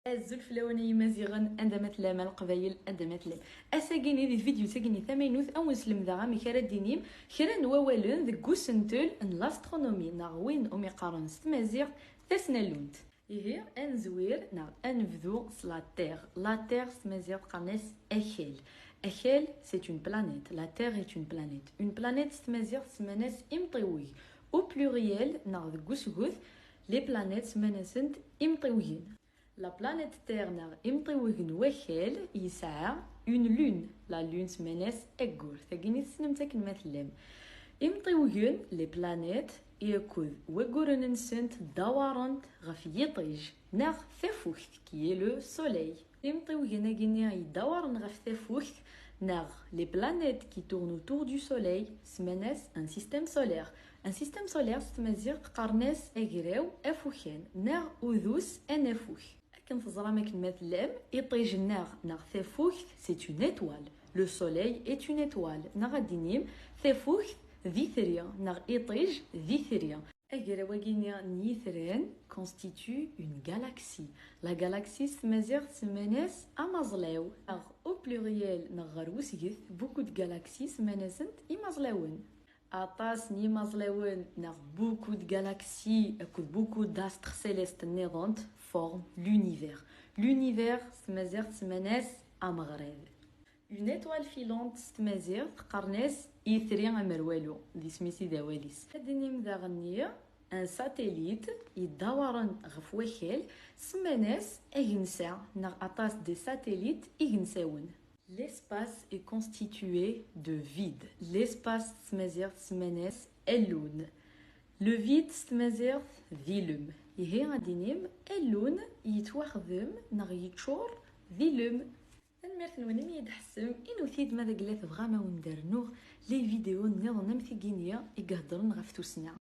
الزلف لوني مزيغا عندما تلام القبايل عندما تلام اساكيني دي فيديو ساكيني ثمانوث او نسلم ذا غامي كرا دينيم كرا نوالن ذك كوسنتل ان لاسترونومي ناغوين اومي قارن ستمازيغ ثسنا لونت إيه أنزوير أنفذو لا تير. La terre ستمازيغ قرناس أكل. أكل c'est une planète. La terre est une planète. Une planète ستمازيغ سماناس إمطيوي. Au pluriel ناغ ذكوسغوث les planètes سماناسنت إمطيويين. La planète Terre nar imطيوغن وكال يسعى une lune. La lune سماناس أكور. ثاقيني تسنمتك المثلم. إمطيوغن les planètes يأكل وكورن نسنت دورانت غف يطيج ناغ ثفوخت كي لو سوليل. إمطيوغن أكيني يدورن غف ثفوخت ناغ les planètes qui tournent autour du soleil سماناس un système solaire. Un système solaire ستمازيغ قرناس أكراو أفوخان ناغ أذوس أنافوخ. كنتظرا ما كنمثلام يطيج النار ناغ ثفوخت c'est une étoile. Le soleil est une étoile. ناغ دينيم ثفوخت ذي ثريا ناغ يطيج ذي ثريا. أجرا وكينيا نيثران constitue une galaxie. La galaxie ستمازيغ سماناس أمازلاو ناغ au pluriel ناغ غروسيث beaucoup de galaxies سماناسنت إمازلاون. أطاس نيمازلاون ناغ beaucoup de galaxies أكو beaucoup d'astres célestes نيضانت forme l'univers. L'univers ستمازيغ سماناس أمغريض. Une étoile filante ستمازيغ قرناس إيثري أمروالو دي سميسي داواليس. هادينيم ذا غنية ان ساتيليت يدورن غف وكال سماناس أغنسا ناغ أطاس دي ساتيليت إغنساون. L'espace est constitué de vide. L'espace ستمازيغ سماناس اللون. Le vide ستمازيغ ظلم. يهي غادينيم اللون يتوخذم ناغ يتشور ظلم. نمرت نونم يدحسم إنو ثيد ماذا قلات بغا ما وندرنوغ لي فيديو نظام ثيقينيا يقهدرن غف توسنا.